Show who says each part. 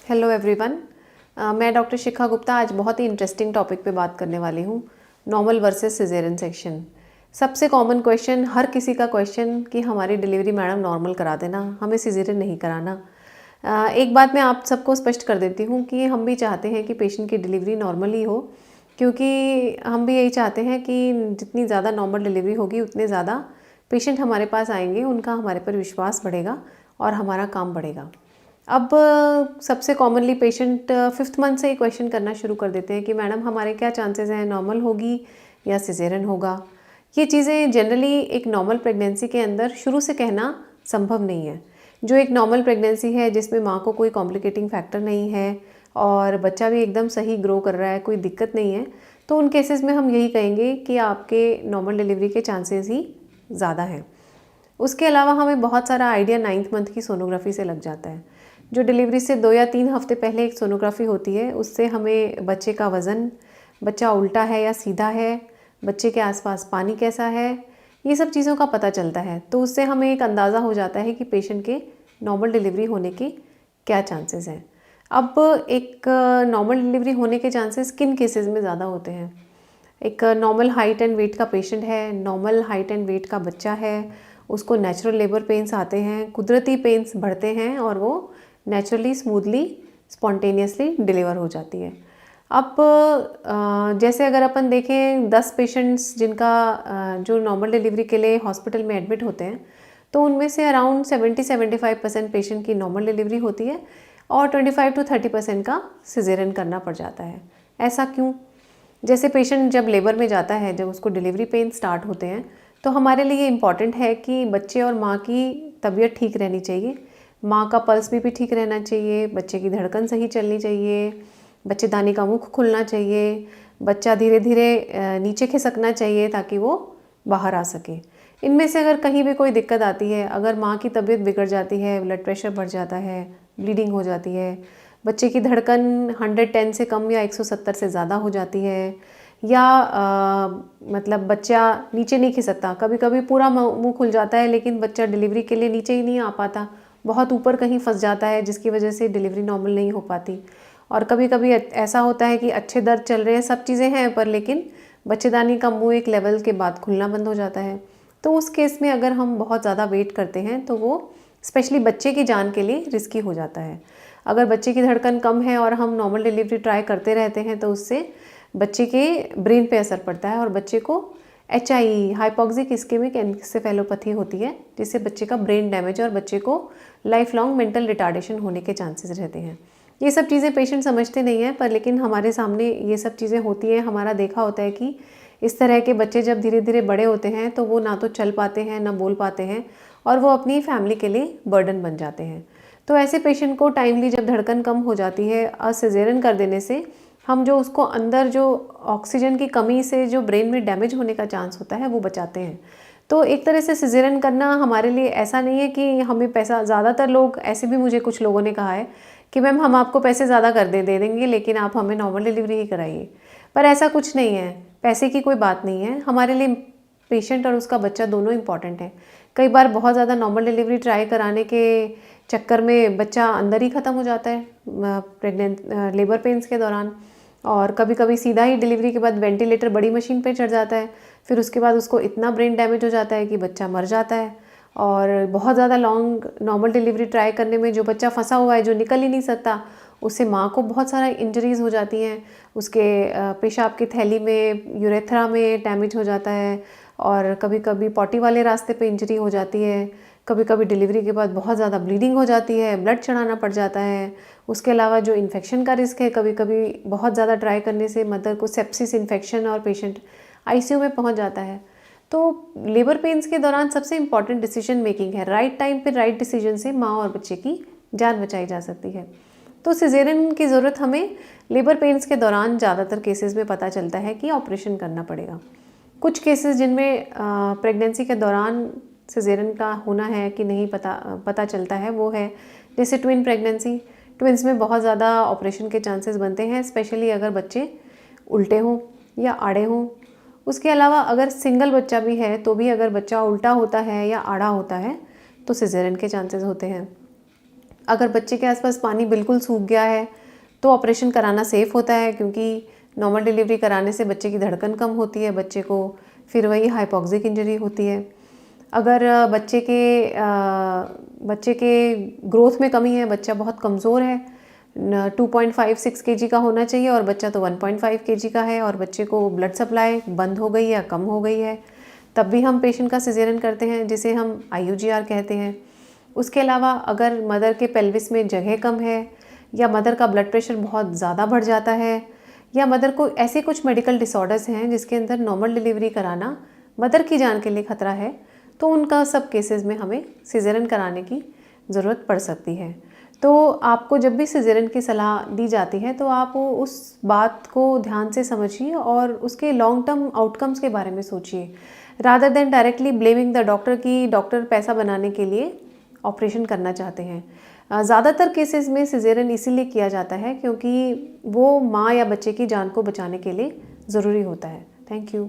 Speaker 1: Hello everyone. मैं doctor शिखा गुप्ता आज बहुत ही इंटरेस्टिंग टॉपिक पे बात करने वाली हूँ, नॉर्मल वर्सेस सिजेरियन सेक्शन। सबसे कॉमन क्वेश्चन, हर किसी का क्वेश्चन कि हमारी डिलीवरी मैडम नॉर्मल करा देना, हमें सिजेरियन नहीं कराना। एक बात मैं आप सबको स्पष्ट कर देती हूँ कि हम भी चाहते हैं कि पेशेंट की डिलीवरी नॉर्मल ही हो, क्योंकि हम भी यही चाहते हैं कि जितनी ज़्यादा नॉर्मल डिलीवरी होगी उतने ज़्यादा पेशेंट हमारे पास आएंगे, उनका हमारे पर विश्वास बढ़ेगा और हमारा काम बढ़ेगा। अब सबसे कॉमनली पेशेंट 5th मंथ से ही क्वेश्चन करना शुरू कर देते हैं कि मैडम हमारे क्या चांसेस हैं, नॉर्मल होगी या सिजेरियन होगा। ये चीज़ें जनरली एक नॉर्मल प्रेगनेंसी के अंदर शुरू से कहना संभव नहीं है। जो एक नॉर्मल प्रेगनेंसी है जिसमें माँ को कोई कॉम्प्लिकेटिंग फैक्टर नहीं है और बच्चा भी एकदम सही ग्रो कर रहा है, कोई दिक्कत नहीं है, तो उन केसेस में हम यही कहेंगे कि आपके नॉर्मल डिलीवरी के चांसेस ही ज़्यादा हैं। उसके अलावा हमें बहुत सारा आइडिया 9th मंथ की सोनोग्राफी से लग जाता है। जो डिलीवरी से 2 या 3 हफ्ते पहले एक सोनोग्राफी होती है, उससे हमें बच्चे का वज़न, बच्चा उल्टा है या सीधा है, बच्चे के आसपास पानी कैसा है, ये सब चीज़ों का पता चलता है। तो उससे हमें एक अंदाज़ा हो जाता है कि पेशेंट के नॉर्मल डिलीवरी होने के क्या चांसेस हैं। अब एक नॉर्मल डिलीवरी होने के चांसेस किन केसेस में ज़्यादा होते हैं। एक नॉर्मल हाइट एंड वेट का पेशेंट है, नॉर्मल हाइट एंड वेट का बच्चा है, उसको नेचुरल लेबर पेन्स आते हैं, कुदरती पेन्स बढ़ते हैं और वो नेचुरली स्मूथली स्पॉन्टेनियसली डिलीवर हो जाती है। अब जैसे अगर अपन देखें 10 पेशेंट्स जिनका जो नॉर्मल डिलीवरी के लिए हॉस्पिटल में एडमिट होते हैं, तो उनमें से अराउंड 70-75% पेशेंट की नॉर्मल डिलीवरी होती है और 25-30% का सिजेरियन करना पड़ जाता है। ऐसा क्यों? जैसे पेशेंट जब लेबर में जाता है, जब उसको डिलीवरी पेन स्टार्ट होते हैं, तो हमारे लिए इम्पॉर्टेंट है कि बच्चे और माँ की तबीयत ठीक रहनी चाहिए, माँ का पल्स भी ठीक रहना चाहिए, बच्चे की धड़कन सही चलनी चाहिए, बच्चेदानी का मुख खुलना चाहिए, बच्चा धीरे धीरे नीचे खिसकना चाहिए ताकि वो बाहर आ सके। इनमें से अगर कहीं भी कोई दिक्कत आती है, अगर माँ की तबीयत बिगड़ जाती है, ब्लड प्रेशर बढ़ जाता है, ब्लीडिंग हो जाती है, बच्चे की धड़कन 110 से कम या 170 से ज़्यादा हो जाती है, या मतलब बच्चा नीचे नहीं खिसकता, कभी कभी पूरा मुंह खुल जाता है लेकिन बच्चा डिलीवरी के लिए नीचे ही नहीं आ पाता, बहुत ऊपर कहीं फंस जाता है जिसकी वजह से डिलीवरी नॉर्मल नहीं हो पाती। और कभी कभी ऐसा होता है कि अच्छे दर्द चल रहे हैं, सब चीज़ें हैं, पर लेकिन बच्चेदानी का मुंह एक लेवल के बाद खुलना बंद हो जाता है। तो उस केस में अगर हम बहुत ज़्यादा वेट करते हैं तो वो स्पेशली बच्चे की जान के लिए रिस्की हो जाता है। अगर बच्चे की धड़कन कम है और हम नॉर्मल डिलीवरी ट्राई करते रहते हैं तो उससे बच्चे के ब्रेन पे असर पड़ता है और बच्चे को HIE, हाइपोक्सिक इस्केमिक एन्सेफेलोपैथी होती है, जिससे बच्चे का ब्रेन डैमेज और बच्चे को लाइफ लॉन्ग मेंटल रिटार्डेशन होने के चांसेस रहते हैं। ये सब चीज़ें पेशेंट समझते नहीं हैं, पर लेकिन हमारे सामने ये सब चीज़ें होती हैं। हमारा देखा होता है कि इस तरह के बच्चे जब धीरे धीरे बड़े होते हैं तो वो ना तो चल पाते हैं, ना बोल पाते हैं, और वो अपनी फैमिली के लिए बर्डन बन जाते हैं। तो ऐसे पेशेंट को टाइमली जब धड़कन कम हो जाती है, सिजेरियन कर देने से हम जो उसको अंदर जो ऑक्सीजन की कमी से जो ब्रेन में डैमेज होने का चांस होता है वो बचाते हैं। तो एक तरह से सिजेरियन करना हमारे लिए ऐसा नहीं है कि हमें पैसा, ज़्यादातर लोग ऐसे भी, मुझे कुछ लोगों ने कहा है कि मैम हम आपको पैसे ज़्यादा दे देंगे लेकिन आप हमें नॉर्मल डिलीवरी ही कराइए। पर ऐसा कुछ नहीं है, पैसे की कोई बात नहीं है। हमारे लिए पेशेंट और उसका बच्चा दोनों इम्पॉर्टेंट है। कई बार बहुत ज़्यादा नॉर्मल डिलीवरी ट्राई कराने के चक्कर में बच्चा अंदर ही ख़त्म हो जाता है लेबर पेन्स के दौरान, और कभी कभी सीधा ही डिलीवरी के बाद वेंटिलेटर बड़ी मशीन पे चढ़ जाता है, फिर उसके बाद उसको इतना ब्रेन डैमेज हो जाता है कि बच्चा मर जाता है। और बहुत ज़्यादा लॉन्ग नॉर्मल डिलीवरी ट्राई करने में जो बच्चा फंसा हुआ है, जो निकल ही नहीं सकता, उससे माँ को बहुत सारा इंजरीज़ हो जाती हैं। उसके पेशाब की थैली में, यूरेथ्रा में डैमेज हो जाता है, और कभी कभी पॉटी वाले रास्ते पे इंजरी हो जाती है। कभी कभी डिलीवरी के बाद बहुत ज़्यादा ब्लीडिंग हो जाती है, ब्लड चढ़ाना पड़ जाता है। उसके अलावा जो इन्फेक्शन का रिस्क है, कभी कभी बहुत ज़्यादा ट्राई करने से मदर को सेप्सिस इन्फेक्शन और पेशेंट ICU में पहुंच जाता है। तो लेबर पेन्स के दौरान सबसे इम्पॉर्टेंट डिसीजन मेकिंग है। राइट टाइम पे राइट डिसीजन से माँ और बच्चे की जान बचाई जा सकती है। तो सिजेरियन की ज़रूरत हमें लेबर पेन्स के दौरान ज़्यादातर केसेस में पता चलता है कि ऑपरेशन करना पड़ेगा। कुछ केसेस जिनमें प्रेगनेंसी के दौरान सिजेरियन का होना है कि नहीं पता चलता है, वो है जैसे ट्विन प्रेगनेंसी। ट्विन्स में बहुत ज़्यादा ऑपरेशन के चांसेस बनते हैं, स्पेशली अगर बच्चे उल्टे हों या आड़े हों। उसके अलावा अगर सिंगल बच्चा भी है तो भी अगर बच्चा उल्टा होता है या आड़ा होता है तो सिजेरियन के चांसेस होते हैं। अगर बच्चे के आसपास पानी बिल्कुल सूख गया है तो ऑपरेशन कराना सेफ़ होता है, क्योंकि नॉर्मल डिलीवरी कराने से बच्चे की धड़कन कम होती है, बच्चे को फिर वही हाइपोक्सिक इंजरी होती है। अगर बच्चे के ग्रोथ में कमी है, बच्चा बहुत कमज़ोर है, 2.56 kg का होना चाहिए और बच्चा तो 1.5 kg का है, और बच्चे को ब्लड सप्लाई बंद हो गई या कम हो गई है, तब भी हम पेशेंट का सिजेरियन करते हैं, जिसे हम IUGR कहते हैं। उसके अलावा अगर मदर के पेल्विस में जगह कम है, या मदर का ब्लड प्रेशर बहुत ज़्यादा बढ़ जाता है, या मदर को ऐसे कुछ मेडिकल डिसऑर्डर्स हैं जिसके अंदर नॉर्मल डिलीवरी कराना मदर की जान के लिए खतरा है, तो उनका सब केसेस में हमें सिजेरियन कराने की ज़रूरत पड़ सकती है। तो आपको जब भी सिजेरियन की सलाह दी जाती है तो आप उस बात को ध्यान से समझिए और उसके लॉन्ग टर्म आउटकम्स के बारे में सोचिए, rather than directly blaming the doctor कि डॉक्टर पैसा बनाने के लिए ऑपरेशन करना चाहते हैं। ज़्यादातर केसेस में सिजेरियन इसीलिए किया जाता है क्योंकि वो माँ या बच्चे की जान को बचाने के लिए ज़रूरी होता है। Thank you.